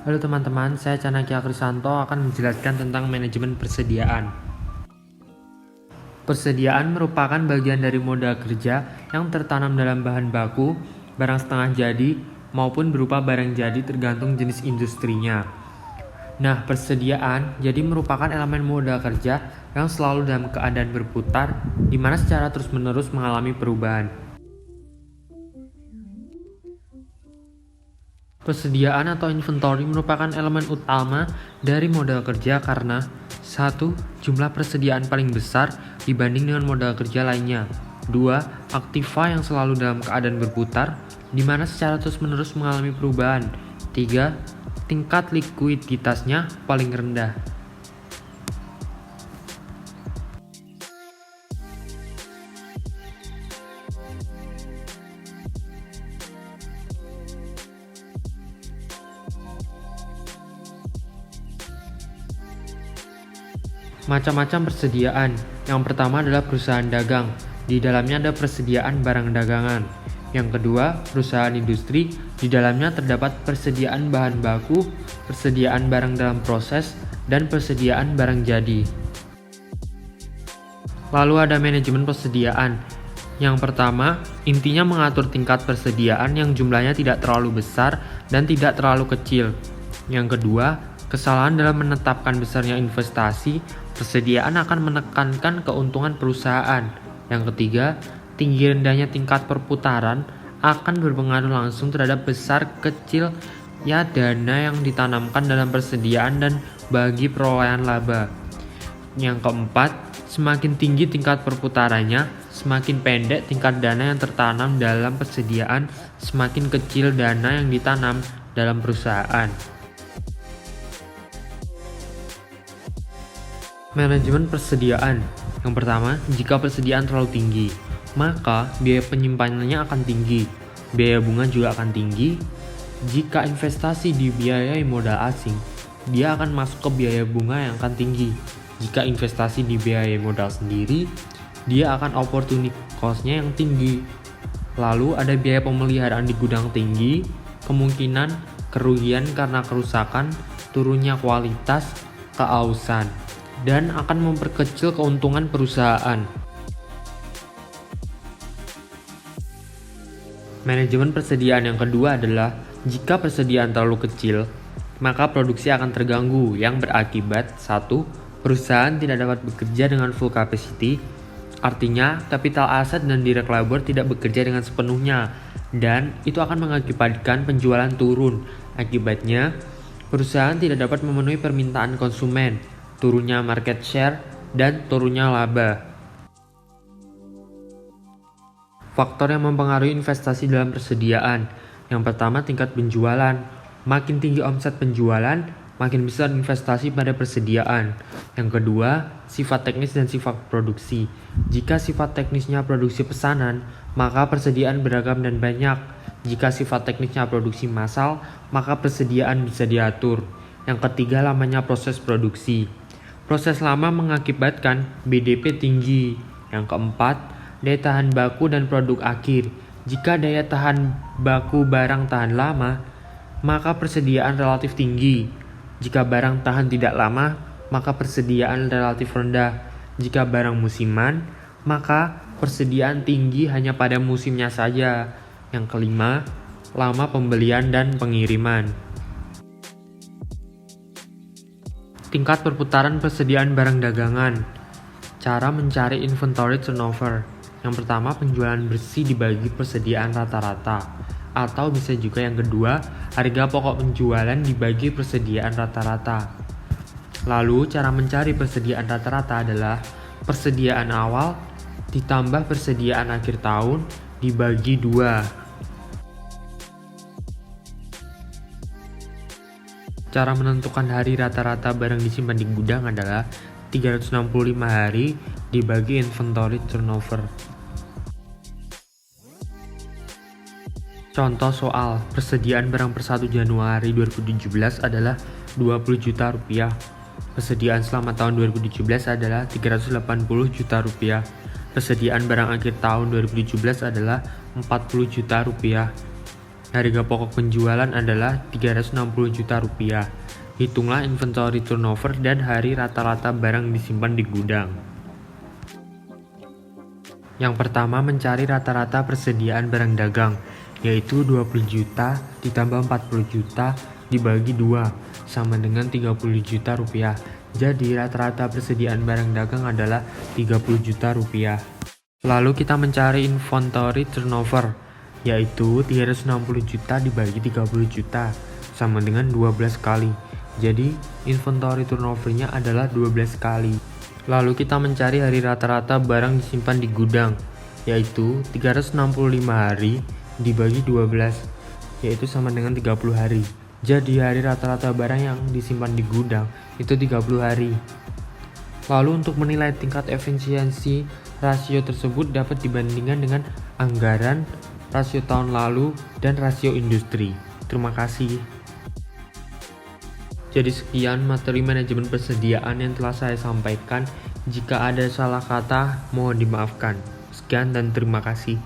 Halo teman-teman, saya Canaki Akrisanto akan menjelaskan tentang manajemen persediaan. Persediaan merupakan bagian dari modal kerja yang tertanam dalam bahan baku, barang setengah jadi, maupun berupa barang jadi tergantung jenis industrinya. Nah, persediaan jadi merupakan elemen modal kerja yang selalu dalam keadaan berputar, di mana secara terus-menerus mengalami perubahan. Persediaan atau inventory merupakan elemen utama dari modal kerja karena 1. Jumlah persediaan paling besar dibanding dengan modal kerja lainnya. 2. Aktiva yang selalu dalam keadaan berputar, di mana secara terus-menerus mengalami perubahan. 3. Tingkat likuiditasnya paling rendah. Macam-macam persediaan. Yang pertama adalah perusahaan dagang. Di dalamnya ada persediaan barang dagangan. Yang kedua, perusahaan industri. Di dalamnya terdapat persediaan bahan baku, persediaan barang dalam proses, dan persediaan barang jadi. Lalu ada manajemen persediaan. Yang pertama, intinya mengatur tingkat persediaan yang jumlahnya tidak terlalu besar dan tidak terlalu kecil. Yang kedua, kesalahan dalam menetapkan besarnya investasi, persediaan akan menekankan keuntungan perusahaan. Yang ketiga, tinggi rendahnya tingkat perputaran akan berpengaruh langsung terhadap besar kecilnya dana yang ditanamkan dalam persediaan dan bagi perolehan laba. Yang keempat, semakin tinggi tingkat perputarannya, semakin pendek tingkat dana yang tertanam dalam persediaan, semakin kecil dana yang ditanam dalam perusahaan. Manajemen persediaan. Yang pertama, jika persediaan terlalu tinggi, maka biaya penyimpanannya akan tinggi. Biaya bunga juga akan tinggi. Jika investasi dibiayai modal asing, dia akan masuk ke biaya bunga yang akan tinggi. Jika investasi dibiayai modal sendiri, dia akan opportunity cost-nya yang tinggi. Lalu ada biaya pemeliharaan di gudang tinggi, kemungkinan kerugian karena kerusakan, turunnya kualitas, keausan, dan akan memperkecil keuntungan perusahaan. Manajemen persediaan yang kedua adalah jika persediaan terlalu kecil, maka produksi akan terganggu yang berakibat 1. Perusahaan tidak dapat bekerja dengan full capacity, artinya capital asset dan direct labor tidak bekerja dengan sepenuhnya, dan itu akan mengakibatkan penjualan turun. Akibatnya, perusahaan tidak dapat memenuhi permintaan konsumen, turunnya market share, dan turunnya laba. Faktor yang mempengaruhi investasi dalam persediaan. Yang pertama, tingkat penjualan. Makin tinggi omset penjualan, makin besar investasi pada persediaan. Yang kedua, sifat teknis dan sifat produksi. Jika sifat teknisnya produksi pesanan, maka persediaan beragam dan banyak. Jika sifat teknisnya produksi massal, maka persediaan bisa diatur. Yang ketiga, lamanya proses produksi. Proses lama mengakibatkan BDP tinggi. Yang keempat, daya tahan baku dan produk akhir. Jika daya tahan baku barang tahan lama, maka persediaan relatif tinggi. Jika barang tahan tidak lama, maka persediaan relatif rendah. Jika barang musiman, maka persediaan tinggi hanya pada musimnya saja. Yang kelima, lama pembelian dan pengiriman. Tingkat perputaran persediaan barang dagangan. Cara mencari inventory turnover. Yang pertama, penjualan bersih dibagi persediaan rata-rata. Atau bisa juga yang kedua, harga pokok penjualan dibagi persediaan rata-rata. Lalu, cara mencari persediaan rata-rata adalah persediaan awal ditambah persediaan akhir tahun dibagi 2. Cara menentukan hari rata-rata barang disimpan di gudang adalah 365 hari dibagi inventory turnover. Contoh soal persediaan barang per 1 Januari 2017 adalah 20 juta rupiah. Persediaan selama tahun 2017 adalah 380 juta rupiah. Persediaan barang akhir tahun 2017 adalah 40 juta rupiah. Harga pokok penjualan adalah Rp360 juta. Hitunglah inventory turnover dan hari rata-rata barang disimpan di gudang. Yang pertama, mencari rata-rata persediaan barang dagang, yaitu 20 juta ditambah 40 juta dibagi 2, sama dengan 30 juta rupiah. Jadi rata-rata persediaan barang dagang adalah 30 juta rupiah. Lalu kita mencari inventory turnover, yaitu 360 juta dibagi 30 juta, sama dengan 12 kali. Jadi inventory turnovernya adalah 12 kali. Lalu kita mencari hari rata-rata barang disimpan di gudang, yaitu 365 hari dibagi 12, yaitu sama dengan 30 hari. Jadi hari rata-rata barang yang disimpan di gudang itu 30 hari. Lalu untuk menilai tingkat efisiensi rasio tersebut dapat dibandingkan dengan anggaran, rasio tahun lalu, dan rasio industri. Terima kasih. Jadi sekian materi manajemen persediaan yang telah saya sampaikan. Jika ada salah kata, mohon dimaafkan. Sekian dan terima kasih.